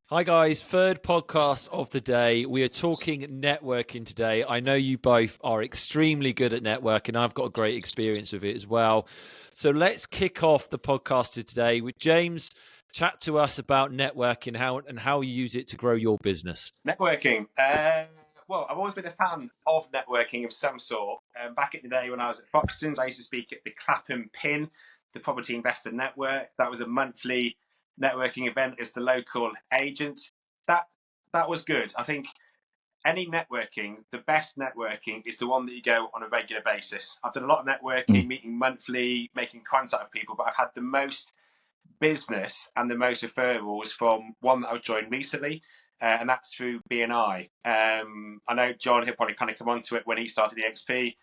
Hi guys, third podcast of the day. We are talking networking today. I know you both are extremely good at networking. I've got a great experience with it as well. So let's kick off the podcast today with James. Chat to us about networking and how you use it to grow your business. Networking. Well, I've always been a fan of networking of some sort. Back in the day when I was at Foxtons, I used to speak at the Clapham Pin, the Property Investor Network. That was a monthly networking event as the local agent. That was good. I think any networking, the best networking is the one that you go on a regular basis. I've done a lot of networking, meeting monthly, making contact with people, but I've had the most business and the most referrals from one that I've joined recently, and that's through BNI. I know John, he'll probably kind of come onto it when he started EXP.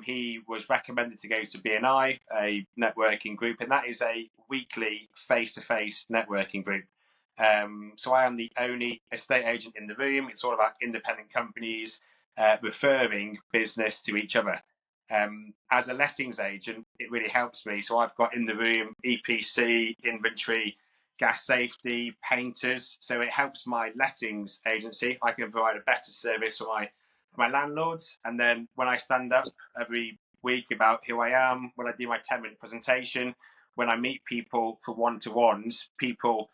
He was recommended to go to BNI, a networking group, and that is a weekly face-to-face networking group. So I am the only estate agent in the room. It's all about independent companies referring business to each other. As a lettings agent, it really helps me. So I've got in the room EPC, inventory, gas safety, painters. So it helps my lettings agency. I can provide a better service for my landlords. And then when I stand up every week about who I am, when I do my 10-minute presentation, when I meet people for one-to-ones, people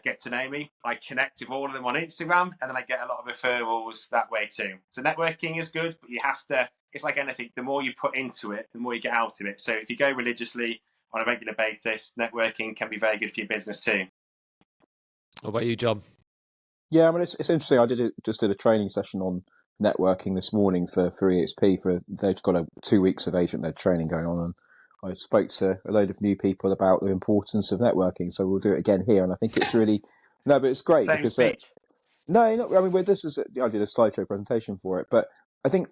get to know me. I connect with all of them on Instagram, and then I get a lot of referrals that way too. So networking is good, but you have to, it's like anything, the more you put into it, the more you get out of it. So if you go religiously on a regular basis, networking can be very good for your business too. What about you, John? Yeah, I mean, it's interesting. Just did a training session on networking this morning for EXP. They've got 2 weeks of agent-led training going on, and I spoke to a load of new people about the importance of networking. So we'll do it again here, and I think it's really but it's great Same because speak. I mean, I did a slideshow presentation for it, but I think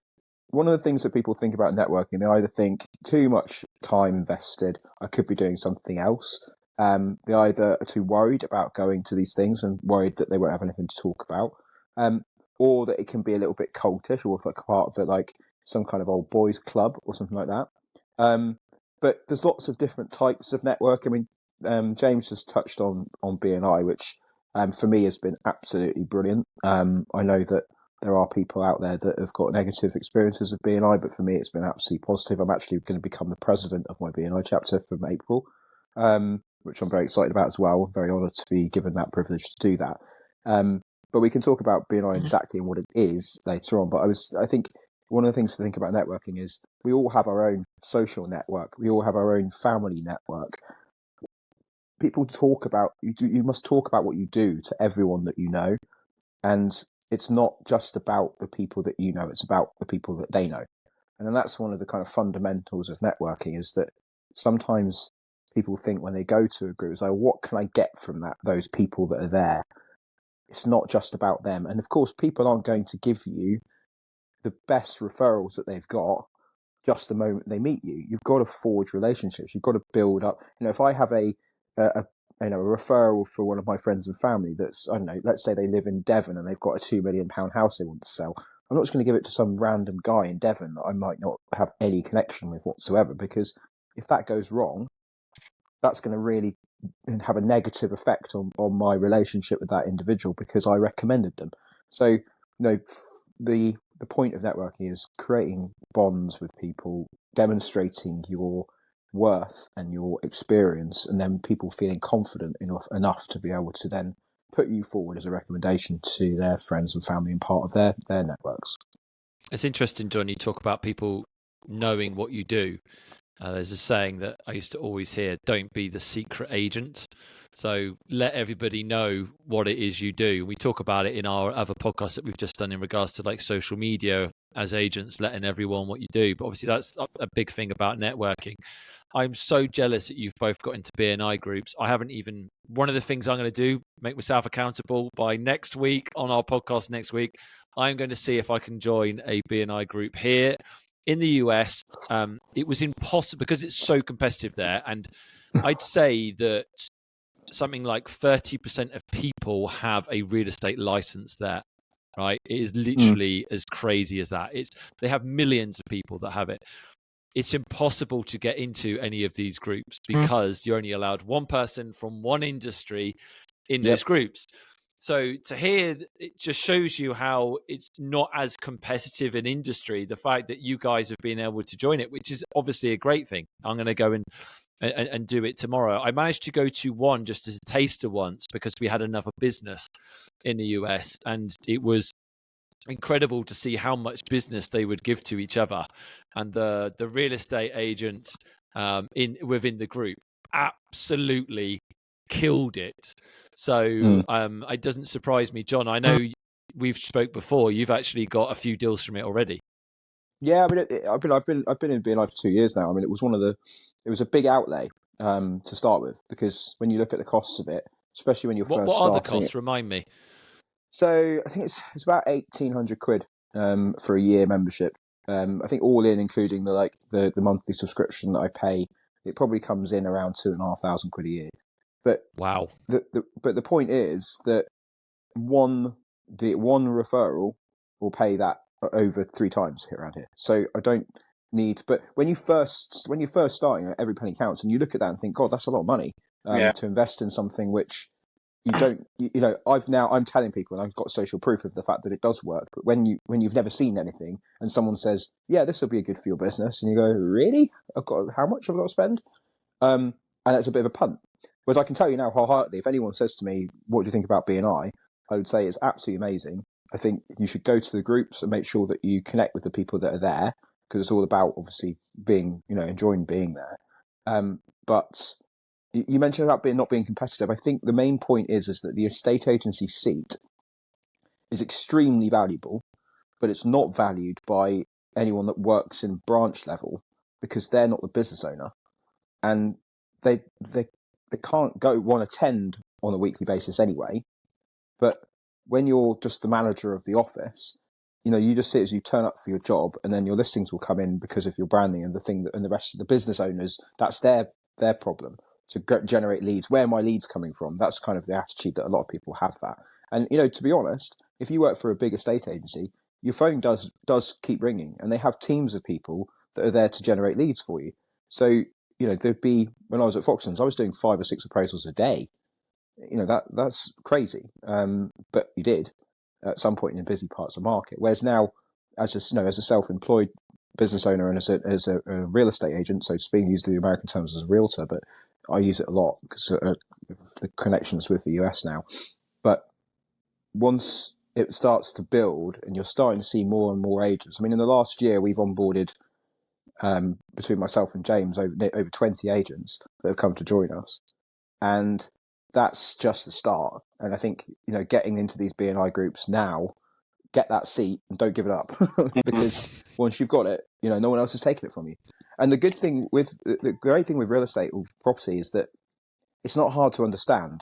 one of the things that people think about networking, they either think too much time invested, I could be doing something else. They either are too worried about going to these things and worried that they won't have anything to talk about, or that it can be a little bit cultish or like part of it, like some kind of old boys club or something like that. But there's lots of different types of network. I mean, James just touched on BNI, which for me has been absolutely brilliant. I know that there are people out there that have got negative experiences of BNI, but for me, it's been absolutely positive. I'm actually going to become the president of my BNI chapter from April, which I'm very excited about as well. I'm very honoured to be given that privilege to do that. But we can talk about BNI exactly and what it is later on. But I think one of the things to think about networking is we all have our own social network. We all have our own family network. People talk about, you must talk about what you do to everyone that you know. And it's not just about the people that you know, it's about the people that they know. And then that's one of the kind of fundamentals of networking, is that sometimes people think when they go to a group, it's like, what can I get from those people that are there? It's not just about them. And of course, people aren't going to give you the best referrals that they've got just the moment they meet you. You've got to forge relationships. You've got to build up. If I have a referral for one of my friends and family that's, I don't know, let's say they live in Devon and they've got a £2 million house they want to sell. I'm not just going to give it to some random guy in Devon that I might not have any connection with whatsoever, because if that goes wrong, that's going to really have a negative effect on my relationship with that individual because I recommended them. So, the point of networking is creating bonds with people, demonstrating your worth and your experience, and then people feeling confident enough to be able to then put you forward as a recommendation to their friends and family and part of their networks. It's interesting, John, you talk about people knowing what you do. There's a saying that I used to always hear, don't be the secret agent. So let everybody know what it is you do. We talk about it in our other podcasts that we've just done in regards to like social media as agents, letting everyone what you do. But obviously that's a big thing about networking. I'm so jealous that you've both got into BNI groups. I haven't even, one of the things I'm going to do, make myself accountable by next week on our podcast next week. I'm going to see if I can join a BNI group here in the US. It was impossible because it's so competitive there. And I'd say that something like 30% of people have a real estate license there, right? It is literally as crazy as that. They have millions of people that have it. It's impossible to get into any of these groups because you're only allowed one person from one industry in those groups. So to hear, it just shows you how it's not as competitive an industry. The fact that you guys have been able to join it, which is obviously a great thing. I'm going to go and do it tomorrow. I managed to go to one just as a taster once because we had another business in the US, and it was incredible to see how much business they would give to each other, and the real estate agents within the group absolutely killed it. So it doesn't surprise me, John. I know we've spoke before. You've actually got a few deals from it already. Yeah, I mean, I've been in BNI for 2 years now. I mean, it was a big outlay to start with, because when you look at the costs of it, especially when you're first what starting, are the costs? Remind me. So I think it's about £1,800 for a year membership. I think all in, including the monthly subscription that I pay, it probably comes in around £2,500 a year. But wow, the point is that one referral will pay that over 3 times here around here. So I don't need. But when you first start, every penny counts, and you look at that and think, God, that's a lot of money to invest in something which you don't. I'm telling people, and I've got social proof of the fact that it does work. But when you've never seen anything, and someone says, "Yeah, this will be good for your business," and you go, "Really? How much have I got to spend?" And it's a bit of a punt. Whereas I can tell you now wholeheartedly, if anyone says to me, "What do you think about BNI?" I would say it's absolutely amazing. I think you should go to the groups and make sure that you connect with the people that are there, because it's all about obviously being, enjoying being there. But you mentioned about not being competitive. I think the main point is that the estate agency seat is extremely valuable, but it's not valued by anyone that works in branch level, because they're not the business owner, and they can't attend on a weekly basis anyway. But when you're just the manager of the office, you just sit as you turn up for your job, and then your listings will come in because of your branding and and the rest of the business owners, that's their problem to generate leads. Where are my leads coming from? That's kind of the attitude that a lot of people have that. And, to be honest, if you work for a big estate agency, your phone does keep ringing, and they have teams of people that are there to generate leads for you. So, there'd be, when I was at Foxtons, I was doing 5 or 6 appraisals a day. That's crazy. But you did at some point in busy parts of the market. Whereas now, as a self-employed business owner and as a real estate agent, so to speak, use the American terms as a realtor, but I use it a lot because of the connections with the US now. But once it starts to build and you're starting to see more and more agents, I mean, in the last year, we've onboarded between myself and James over 20 agents that have come to join us. And that's just the start. And I think, getting into these BNI groups now, get that seat and don't give it up because once you've got it, no one else is taking it from you. And the great thing with real estate or property is that it's not hard to understand.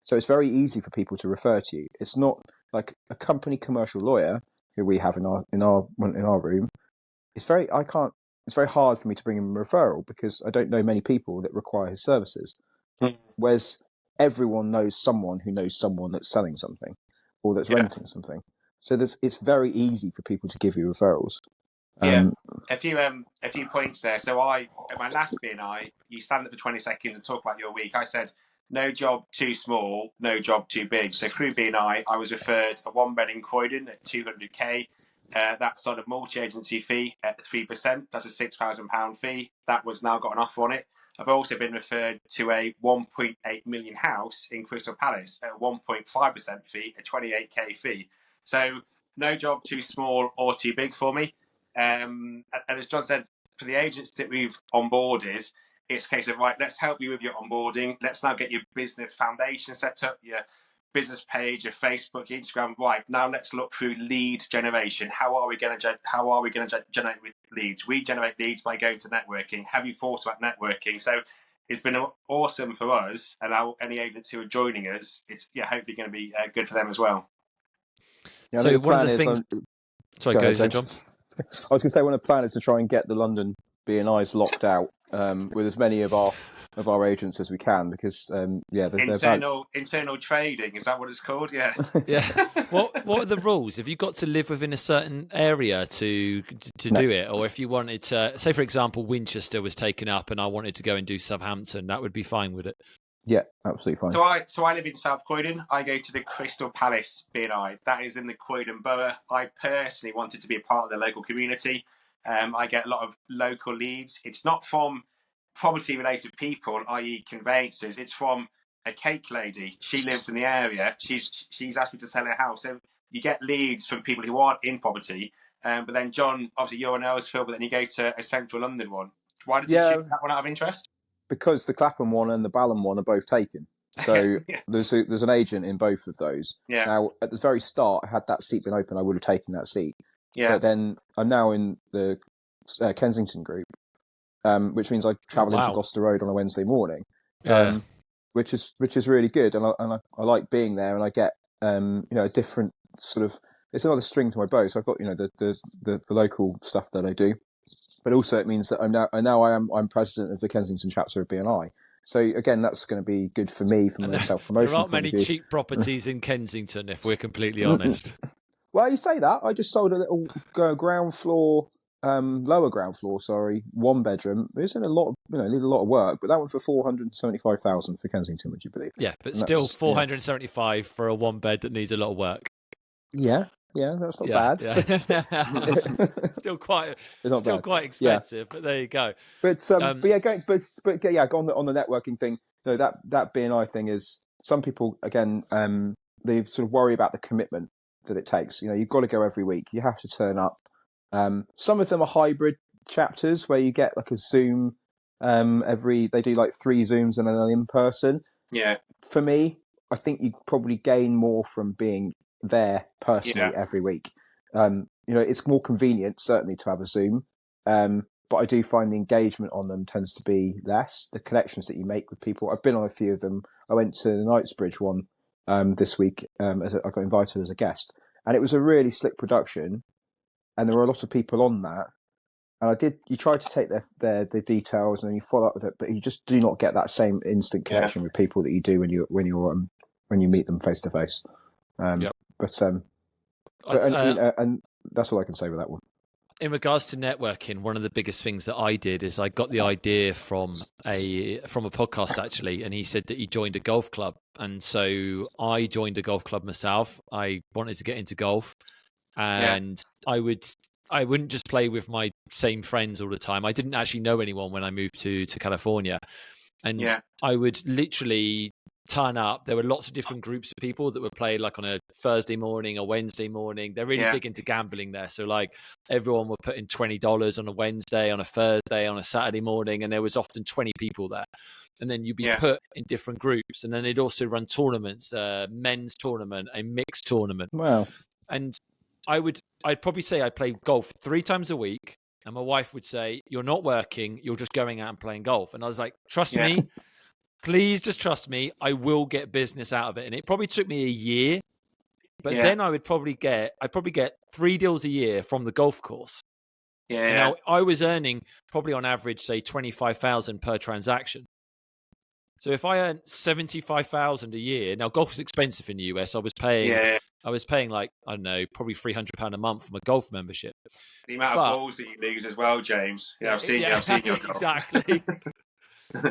So it's very easy for people to refer to you. It's not like a company commercial lawyer who we have in our room. It's very hard for me to bring him a referral because I don't know many people that require his services. Whereas everyone knows someone who knows someone that's selling something or that's renting something. So it's very easy for people to give you referrals. A few points there. So at my last BNI, you stand up for 20 seconds and talk about your week. I said, no job too small, no job too big. So through BNI, I was referred a 1-bed in Croydon at 200k. That's on a multi-agency fee at 3%. That's a £6,000 fee. That was now got an offer on it. I've also been referred to a 1.8 million house in Crystal Palace at a 1.5% fee, a 28k fee. So no job too small or too big for me. And as John said, for the agents that we've onboarded, it's a case of, right, let's help you with your onboarding. Let's now get your business foundation set up, your business page, your Facebook, your Instagram. Right, now let's look through lead generation. How are we going to generate leads? We generate leads by going to networking. Have you thought about networking? So it's been awesome for us, and any agents who are joining us, it's hopefully going to be good for them as well. Yeah, so one of the things. Sorry, go ahead, John. I was going to say one of the plans is to try and get the London BNIs locked out with as many of our agents as we can, because internal trading, is that what it's called? Yeah. What are the rules? Have you got to live within a certain area to do it, or if you wanted to, say for example, Winchester was taken up and I wanted to go and do Southampton, that would be fine with it? Yeah, absolutely fine. So I live in South Croydon. I go to the Crystal Palace BNI. That is in the Croydon Borough. I personally wanted to be a part of the local community. I get a lot of local leads. It's not from property-related people, i.e., conveyancers. It's from a cake lady. She lives in the area. She's asked me to sell her house. So you get leads from people who aren't in property. But then, John, obviously you're an Earlsfield, but then you go to a Central London one. Why did you choose that one out of interest? Because the Clapham one and the Balham one are both taken. So Yeah. there's an agent in both of those. Yeah. Now, at the very start, had that seat been open, I would have taken that seat. Yeah. But then I'm now in the Kensington group, which means I travel into Gloucester Road on a Wednesday morning, which is really good, and I like being there, and I get a different sort of, it's another string to my bow. So I've got the local stuff that I do, but also it means that I'm president of the Kensington chapter of BNI. So again, that's going to be good for me from a self-promotion. There aren't many cheap properties in Kensington, if we're completely honest. Well, you say that. I just sold a little lower ground floor, 1 bedroom. It isn't a lot, need a lot of work, but that one for 475,000 for Kensington, would you believe? Yeah, but still 475 for a 1 bed that needs a lot of work. Yeah, that's not bad. Yeah. still quite expensive, but there you go. But on the networking thing, that BNI thing is, some people again, they sort of worry about the commitment that it takes. You've got to go every week. You have to turn up. Some of them are hybrid chapters where you get like a Zoom. They do like 3 Zooms and then an in-person. Yeah. For me, I think you probably gain more from being there personally every week. It's more convenient certainly to have a Zoom, but I do find the engagement on them tends to be less. The connections that you make with people. I've been on a few of them. I went to the Knightsbridge one this week. I got invited as a guest, and it was a really slick production, and there were a lot of people on that. And you try to take their details and then you follow up with it, but you just do not get that same instant connection with people that you do when you meet them face to face. And that's all I can say with that one. In regards to networking, one of the biggest things that I did is I got the idea from a podcast actually, and he said that he joined a golf club, and so I joined a golf club myself. I wanted to get into golf, and I wouldn't just play with my same friends all the time. I didn't actually know anyone when I moved to California, and I would literally turn up. There were lots of different groups of people that would play like on a Thursday morning, a Wednesday morning. They're really big into gambling there. So like everyone would put in $20 on a Wednesday, on a Thursday, on a Saturday morning, and there was often 20 people there. And then you'd be put in different groups. And then they'd also run tournaments, a men's tournament, a mixed tournament. Wow. And I'd probably say I played golf 3 times a week. And my wife would say, "You're not working, you're just going out and playing golf." And I was like, "Trust me. Please just trust me. I will get business out of it." And it probably took me a year, but then I'd probably get 3 deals a year from the golf course. Yeah. Now I was earning probably on average, say 25,000 per transaction. So if I earned 75,000 a year, now golf is expensive in the US. I was paying like, I don't know, probably £300 a month for my golf membership. The amount of balls that you lose as well, James. I've seen your golf. Exactly.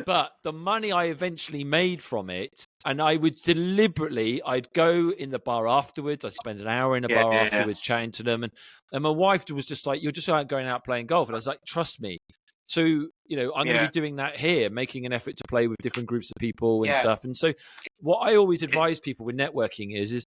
But the money I eventually made from it, and I'd go in the bar afterwards. I'd spend an hour in the bar afterwards chatting to them. And my wife was just like, "You're just going out playing golf." And I was like, "Trust me." So, I'm going to be doing that here, making an effort to play with different groups of people and stuff. And so what I always advise people with networking is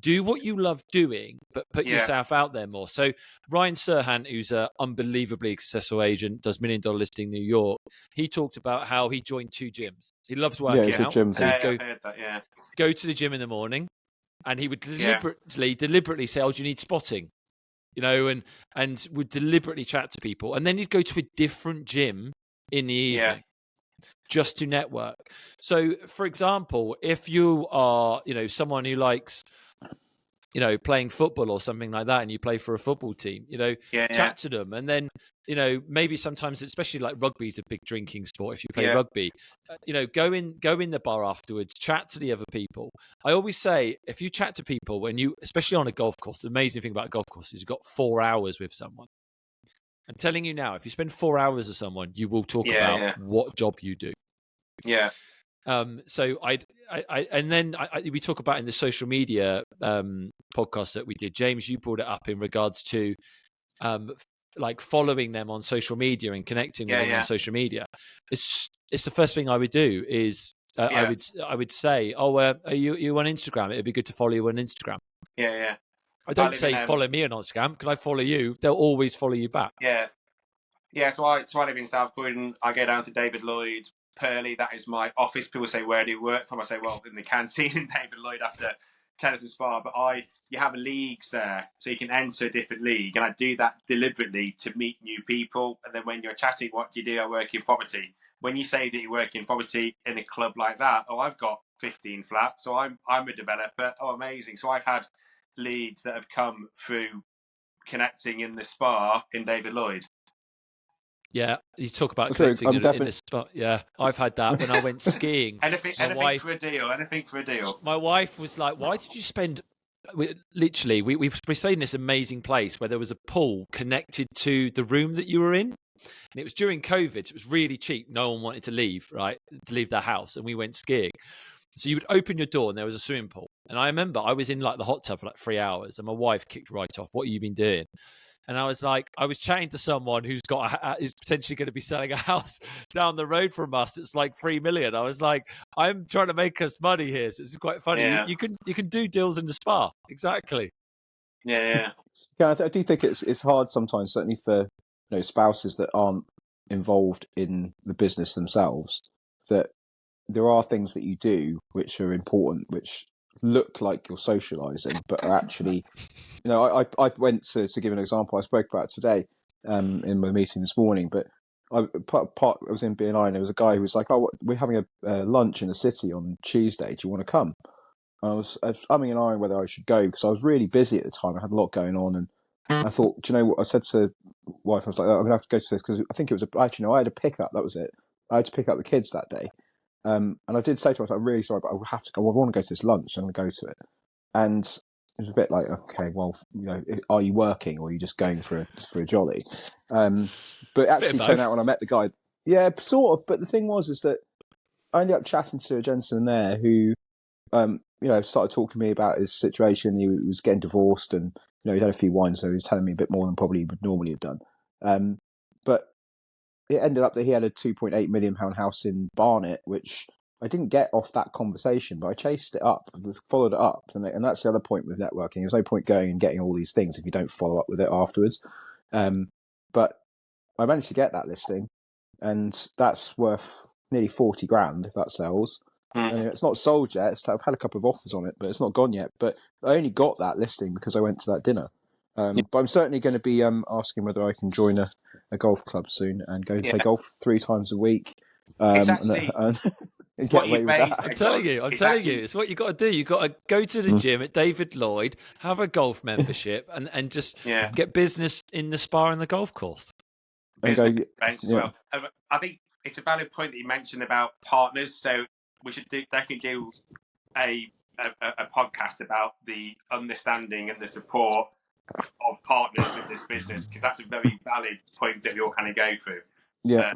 do what you love doing, but put yourself out there more. So Ryan Serhant, who's an unbelievably successful agent, does $1 Million Listing New York. He talked about how he joined 2 gyms. He loves working out. Gyms. I've heard that, Go to the gym in the morning, and he would deliberately say, "Oh, do you need spotting?" And would deliberately chat to people. And then he'd go to a different gym in the evening. Just to network. So, for example, if you are, someone who likes, playing football or something like that, and you play for a football team, chat to them. And then, maybe sometimes, especially like rugby is a big drinking sport. If you play rugby, go in the bar afterwards, chat to the other people. I always say, if you chat to people especially on a golf course, the amazing thing about a golf course is you've got 4 hours with someone. I'm telling you now, if you spend 4 hours with someone, you will talk about what job you do. Yeah. So and then we talk about in the social media podcast that we did. James, you brought it up in regards to like following them on social media and connecting with them on social media. It's the first thing I would do is I would say, oh, are you on Instagram? It'd be good to follow you on Instagram. Yeah. I don't say follow me on Instagram. Can I follow you? They'll always follow you back. Yeah. So I live in South Croydon. I go down to David Lloyd, Purley. That is my office. People say, where do you work from? I say, well, in the canteen in David Lloyd after tennis and spa. But you have leagues there, so you can enter a different league, and I do that deliberately to meet new people. And then when you're chatting, what do you do? I work in property. When you say that you work in property in a club like that, oh, I've got 15 flats, so I'm a developer. Oh, amazing! So I've had leads that have come through connecting in the spa in David Lloyd. Yeah, you talk about connecting in the spot. Yeah, I've had that when I went skiing. Anything for a deal. My wife was like, "Why did you spend?" Literally, we stayed in this amazing place where there was a pool connected to the room that you were in, and it was during COVID. So it was really cheap. No one wanted to leave their house, and we went skiing. So you would open your door, and there was a swimming pool. And I remember I was in like the hot tub for like 3 hours, and my wife kicked right off. What have you been doing? And I was like, I was chatting to someone who's potentially going to be selling a house down the road from us. It's like 3 million. I was like, I'm trying to make us money here. So it's quite funny. Yeah. You can do deals in the spa. Exactly. Yeah. Yeah, I do think it's hard sometimes, certainly for spouses that aren't involved in the business themselves, that there are things that you do which are important, which look like you're socializing, but are actually, I went to give an example. I spoke about it today in my meeting this morning, but I was in BNI, and there was a guy who was like, "Oh, we're having a lunch in the city on Tuesday. Do you want to come?" And I was umming and ahhing whether I should go because I was really busy at the time. I had a lot going on, and I thought, do you know what? I said to wife, I was like, I'm going to have to go to this because I think it was I had a pickup. That was it. I had to pick up the kids that day. And I did say to myself, I'm really sorry, but I have to go. I want to go to this lunch. I'm going to go to it. And it was a bit like, okay, well, are you working or are you just going for a jolly? But actually turned out when I met the guy, yeah, sort of. But the thing was, is that I ended up chatting to a gentleman there who, started talking to me about his situation. He was getting divorced, and he'd had a few wines, so he was telling me a bit more than probably he would normally have done. But it ended up that he had a £2.8 million house in Barnet, which I didn't get off that conversation, but I chased it up, followed it up. And that's the other point with networking. There's no point going and getting all these things if you don't follow up with it afterwards. But I managed to get that listing, and that's worth nearly 40 grand if that sells. And it's not sold yet. I've had a couple of offers on it, but it's not gone yet. But I only got that listing because I went to that dinner. But I'm certainly going to be asking whether I can join a golf club soon and go play golf 3 times a week. It's actually and get away with that. I'm telling you, it's what you got to do. You got to go to the gym at David Lloyd, have a golf membership, and just get business in the spa and the golf course. Business as well. I think it's a valid point that you mentioned about partners. So we should definitely do a podcast about the understanding and the support of partners in this business, because that's a very valid point that we all kind of go through. I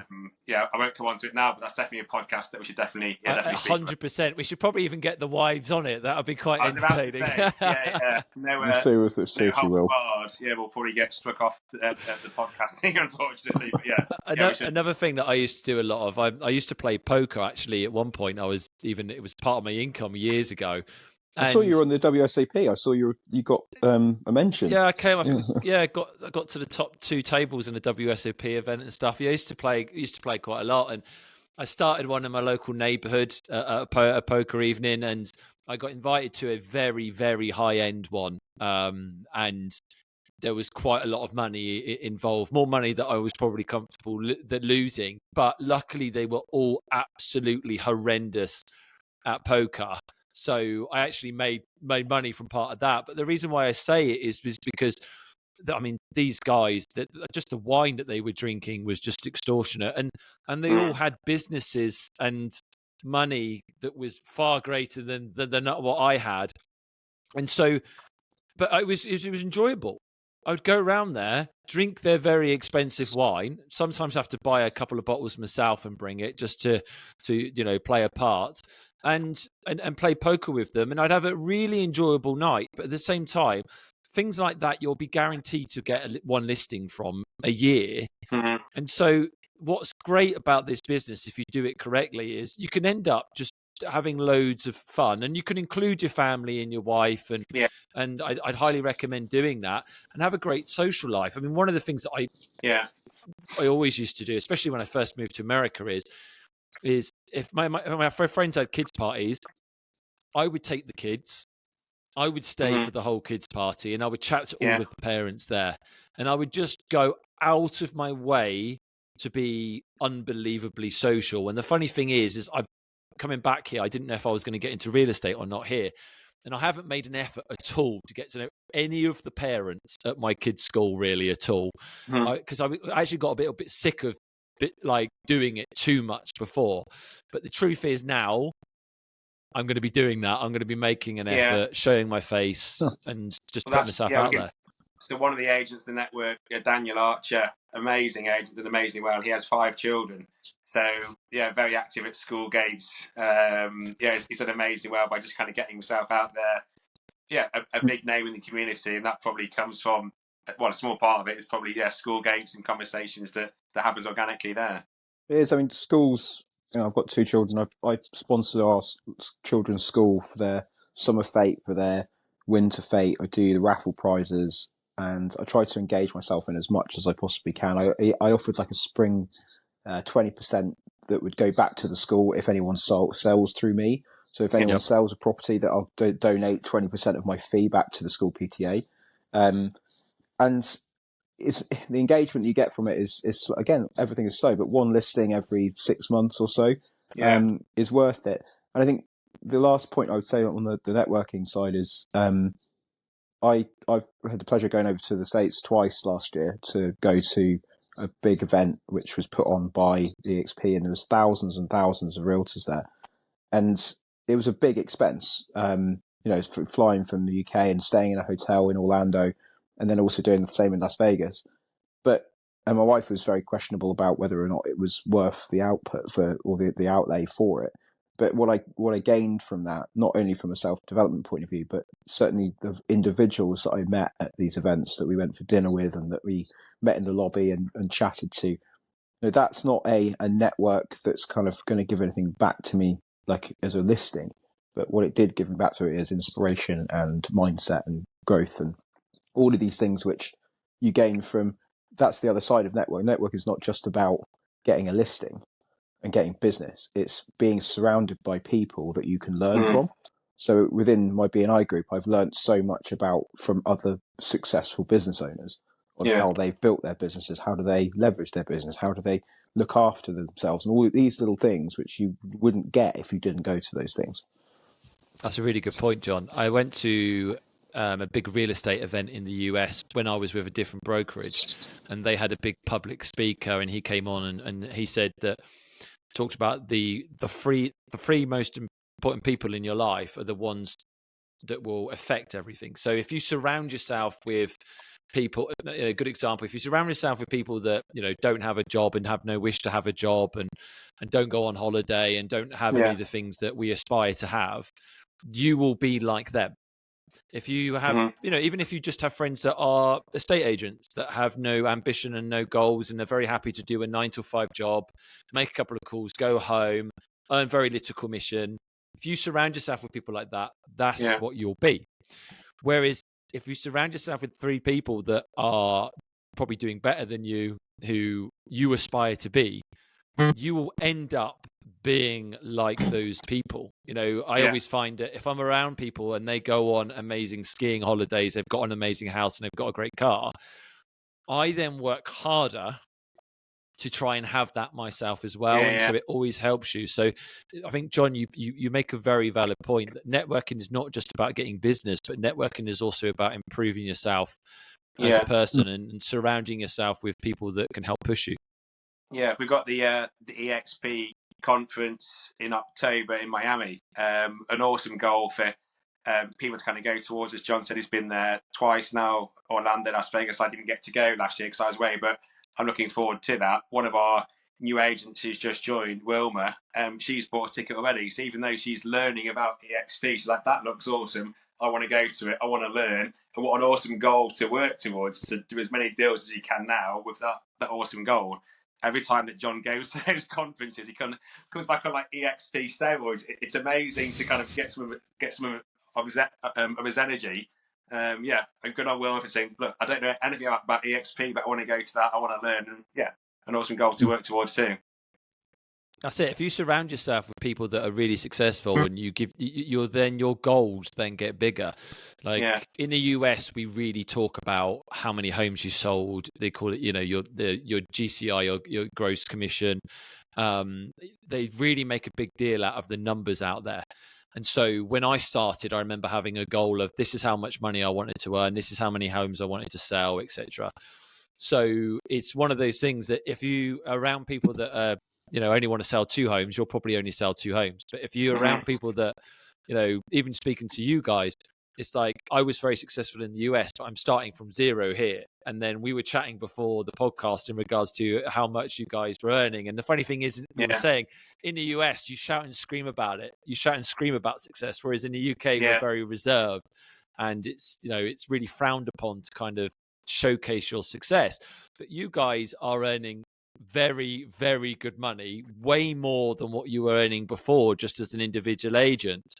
won't come on to it now, but that's definitely a podcast that we should definitely 100%. We should probably even get the wives on it. That would be quite entertaining. We'll see if she will. We'll probably get struck off the podcasting, unfortunately. But another thing that I used to do a lot of, I used to play poker. Actually, at one point, it was part of my income years ago. I saw you were on the WSOP. I saw you got a mention. Yeah, I came up. I got to the top 2 tables in the WSOP event and stuff. I used to play quite a lot, and I started one in my local neighbourhood, a poker evening, and I got invited to a very, very high end one, and there was quite a lot of money involved, more money that I was probably comfortable losing. But luckily, they were all absolutely horrendous at poker. So I actually made money from part of that. But the reason why I say it is because, these guys, just the wine that they were drinking was just extortionate. And they all had businesses and money that was far greater than what I had. And so, but it was enjoyable. I would go around there, drink their very expensive wine. Sometimes have to buy a couple of bottles myself and bring it just to play a part and play poker with them. And I'd have a really enjoyable night. But at the same time, things like that you'll be guaranteed to get one listing from a year. Mm-hmm. And so what's great about this business, if you do it correctly, is you can end up just having loads of fun, and you can include your family and your wife, and Yeah. and I'd highly recommend doing that and have a great social life. I mean, one of the things that I always used to do, especially when I first moved to America, is if my friends had kids parties, I would take the kids. I would stay Mm-hmm. for the whole kids party, and I would chat to all Yeah. of the parents there, and I would just go out of my way to be unbelievably social. And the funny thing is I'm coming back here. I didn't know if I was going to get into real estate or not here, and I haven't made an effort at all to get to know any of the parents at my kids' school really at all, because I actually got a bit sick of doing it too much before. But the truth is now, I'm going to be doing that. I'm going to be making an effort, showing my face, and just putting myself out there. So one of the agents, the network, Daniel Archer, amazing agent, did amazingly well. He has 5 children. So, very active at school gates. He's done amazingly well by just kind of getting himself out there. Yeah, a big name in the community. And that probably comes from, a small part of it is probably, school gates and conversations that happens organically there. It is. I mean, schools, I've got 2 children. I sponsor our children's school for their summer fete, for their winter fete. I do the raffle prizes, and I try to engage myself in as much as I possibly can. I offered like a spring 20% that would go back to the school if anyone sells through me. So if anyone sells a property, that I'll donate 20% of my fee back to the school PTA. And it's the engagement you get from it is again, everything is slow, but one listing every 6 months or so is worth it. And I think the last point I would say on the networking side is I've had the pleasure of going over to the States twice last year to go to a big event which was put on by EXP, and there was thousands and thousands of realtors there, and it was a big expense. Flying from the UK and staying in a hotel in Orlando, and then also doing the same in Las Vegas. And my wife was very questionable about whether or not it was worth the output the outlay for it. But what I gained from that, not only from a self-development point of view, but certainly the individuals that I met at these events that we went for dinner with and that we met in the lobby and chatted to, that's not a network that's kind of going to give anything back to me like as a listing. But what it did give me back to it is inspiration and mindset and growth and all of these things which you gain from. That's the other side of network. Network is not just about getting a listing and getting business. It's being surrounded by people that you can learn from. So within my BNI group, I've learned so much from other successful business owners on how they've built their businesses, how do they leverage their business, how do they look after themselves, and all these little things which you wouldn't get if you didn't go to those things. That's a really good point, John. I went to a big real estate event in the US when I was with a different brokerage, and they had a big public speaker, and he came on and he said that, talked about the three most important people in your life are the ones that will affect everything. So if you surround yourself with people, a good example, if you surround yourself with people that don't have a job and have no wish to have a job and don't go on holiday and don't have any of the things that we aspire to have, you will be like them. If you have, even if you just have friends that are estate agents that have no ambition and no goals and are very happy to do a 9 to 5 job, make a couple of calls, go home, earn very little commission. If you surround yourself with people like that, that's what you'll be. Whereas if you surround yourself with 3 people that are probably doing better than you, who you aspire to be, you will end up being like those people. I always find that if I'm around people and they go on amazing skiing holidays, they've got an amazing house and they've got a great car, I then work harder to try and have that myself as well. So it always helps you. So I think, John, you make a very valid point that networking is not just about getting business, but networking is also about improving yourself as a person and surrounding yourself with people that can help push you. Yeah, we've got the EXP conference in October in Miami. An awesome goal for people to kind of go towards. As John said, he's been there twice now. Orlando, Las Vegas. I didn't get to go last year because I was away, but I'm looking forward to that. One of our new agencies just joined, Wilma. She's bought a ticket already. So even though she's learning about EXP, she's like, that looks awesome. I want to go to it. I want to learn. And what an awesome goal to work towards, to do as many deals as he can now with that awesome goal. Every time that John goes to those conferences, he comes back on like EXP steroids. It's amazing to kind of get some of his energy. And good on Will for saying, look, I don't know anything about EXP, but I want to go to that. I want to learn. And an awesome goal to work towards too. That's it. If you surround yourself with people that are really successful and your goals then get bigger. Like in the US, we really talk about how many homes you sold. They call it, your GCI, your gross commission. They really make a big deal out of the numbers out there. And so when I started, I remember having a goal of this is how much money I wanted to earn. This is how many homes I wanted to sell, etc. So it's one of those things that if you are around people that only want to sell 2 homes, you'll probably only sell 2 homes. But if you're around people that, even speaking to you guys, it's like I was very successful in the US, but I'm starting from 0 here. And then we were chatting before the podcast in regards to how much you guys were earning. And the funny thing is, we were saying in the US, you shout and scream about it. You shout and scream about success. Whereas in the UK, we're very reserved. And it's really frowned upon to kind of showcase your success. But you guys are earning very, very good money, way more than what you were earning before just as an individual agent.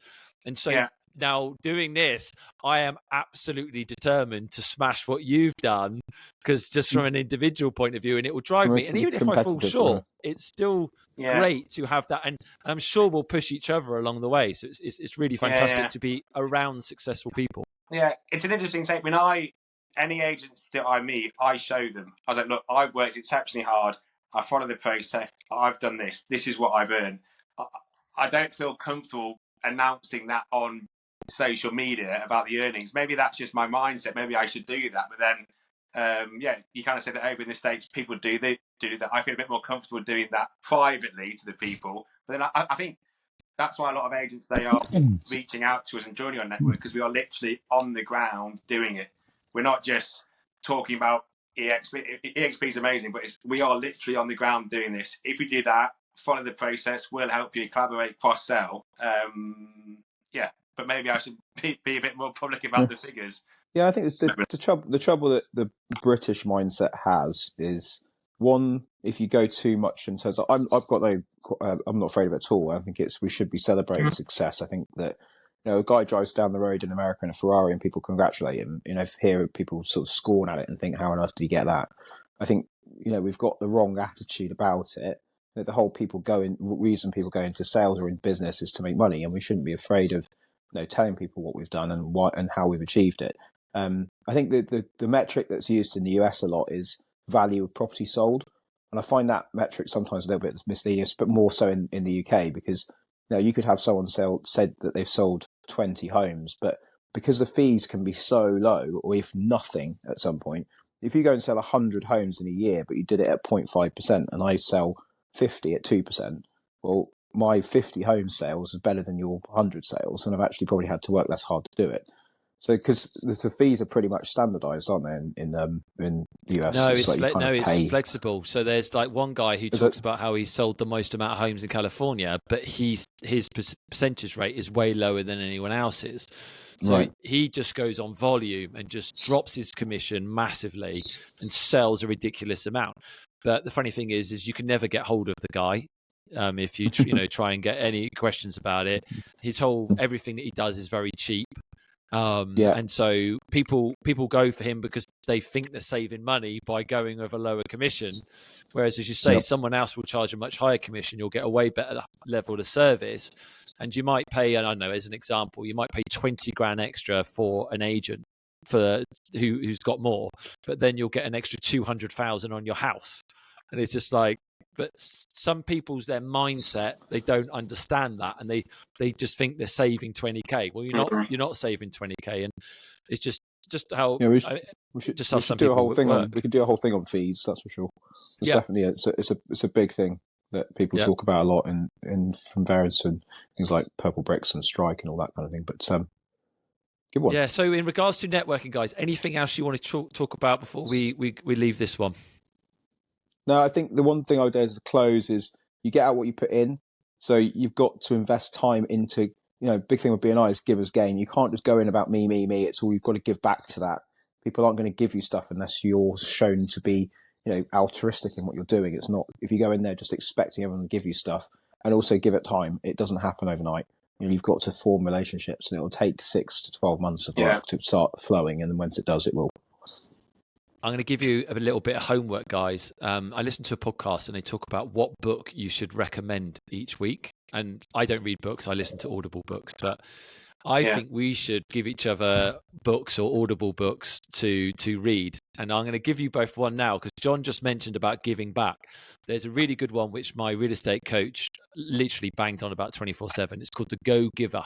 And so now doing this, I am absolutely determined to smash what you've done, because just from an individual point of view, and it will drive me. And even if I fall short, it's still great to have that. And I'm sure we'll push each other along the way. So it's really fantastic to be around successful people. Yeah, it's an interesting take. When any agents that I meet, I show them. I was like, look, I've worked exceptionally hard. I follow the process. I've done this. This is what I've earned. I don't feel comfortable announcing that on social media about the earnings. Maybe that's just my mindset. Maybe I should do that. But then, you kind of say that over in the States, people do that. I feel a bit more comfortable doing that privately to the people. But then I think that's why a lot of agents, they are reaching out to us and joining our network, because we are literally on the ground doing it. We're not just talking about EXP. EXP is amazing, but we are literally on the ground doing this. If you do that, follow the process, we'll help you collaborate, cross-sell. But maybe I should be a bit more public about the figures. Yeah, I think the trouble that the British mindset has is, one, if you go too much in terms of, I'm not afraid of it at all. I think we should be celebrating success. I think that a guy drives down the road in America in a Ferrari and people congratulate him. Hear people sort of scorn at it and think, how on earth did he get that? I think, we've got the wrong attitude about it. The whole reason people go into sales or in business is to make money, and we shouldn't be afraid of telling people what we've done and what and how we've achieved it. I think the metric that's used in the US a lot is value of property sold, and I find that metric sometimes a little bit misleading, but more so in the UK, because you could have someone said that they've sold 20 homes, but because the fees can be so low, or if nothing at some point, if you go and sell 100 homes in a year, but you did it at 0.5%, and I sell 50 at 2%, well, my 50 home sales is better than your 100 sales, and I've actually probably had to work less hard to do it. So, because the fees are pretty much standardised, aren't they, in the US? It's flexible. So there's like one guy who talks about how he sold the most amount of homes in California, but his percentage rate is way lower than anyone else's. So he just goes on volume and just drops his commission massively and sells a ridiculous amount. But the funny thing is you can never get hold of the guy. If you try and get any questions about it, everything that he does is very cheap. And so people go for him because they think they're saving money by going with a lower commission, whereas, as you say, someone else will charge a much higher commission. You'll get a way better level of service, and you might pay, I don't know, as an example, you might pay 20 grand extra for an agent who's got more, but then you'll get an extra 200,000 on your house. And it's just like, but some people's their mindset, they don't understand that, and they just think they're saving 20k. Well, you're not saving 20k, and it's just how we should do a whole thing on. We could do a whole thing on fees. That's for sure. It's definitely it's a big thing that people talk about a lot in from various and things like Purple Bricks and Strike and all that kind of thing. But Good one. Yeah. So in regards to networking, guys, anything else you want to talk about before we leave this one? No, I think the one thing I would do as a close is you get out what you put in. So you've got to invest time into, big thing with BNI is givers gain. You can't just go in about me. It's all you've got to give back to that. People aren't going to give you stuff unless you're shown to be, altruistic in what you're doing. It's not, if you go in there just expecting everyone to give you stuff and also give it time, it doesn't happen overnight. You've got to form relationships and it will take 6 to 12 months of work to start flowing. And then once it does, it will. I'm going to give you a little bit of homework, guys. I listened to a podcast and they talk about what book you should recommend each week. And I don't read books. I listen to Audible books, but I think we should give each other books or Audible books to read. And I'm going to give you both one now because John just mentioned about giving back. There's a really good one which my real estate coach literally banged on about 24/7. It's called The Go Giver.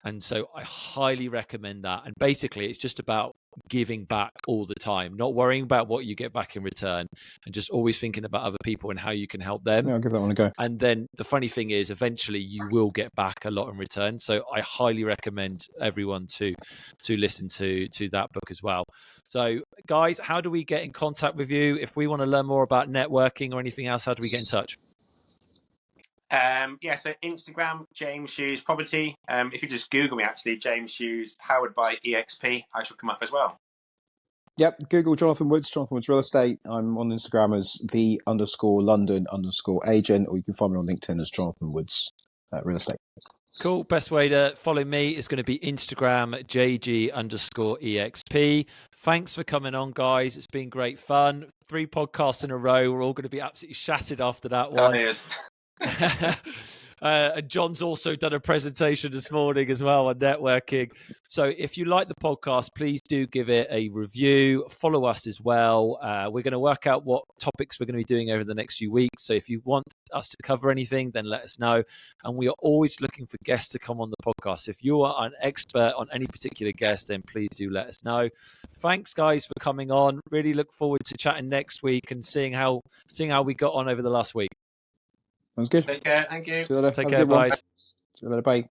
And so I highly recommend that. And basically, it's just about giving back all the time, not worrying about what you get back in return, and just always thinking about other people and how you can help them. Yeah, I'll give that one a go. And then the funny thing is, eventually you will get back a lot in return. So I highly recommend everyone to listen to that book as well. So guys, how do we get in contact with you? If we want to learn more about networking or anything else, how do we get in touch? So Instagram, James Hughes Property. If you just Google me, actually, James Hughes powered by EXP, I shall come up as well. Yep, Google Jonathan Woods Real Estate. I'm on Instagram as the_London_agent, or you can find me on LinkedIn as Jonathan Woods Real Estate. Cool. Best way to follow me is going to be Instagram, JG_EXP. Thanks for coming on, guys. It's been great fun. 3 podcasts in a row. We're all going to be absolutely shattered after that one. And John's also done a presentation this morning as well on networking. So if you like the podcast, please do give it a review. Follow us as well. We're going to work out what topics we're going to be doing over the next few weeks. So if you want us to cover anything, then let us know. And we are always looking for guests to come on the podcast. If you are an expert on any particular guest, then please do let us know. Thanks, guys, for coming on. Really look forward to chatting next week and seeing how we got on over the last week. Sounds good. Take care. Thank you. See you later. Take care, guys. See you later. Bye.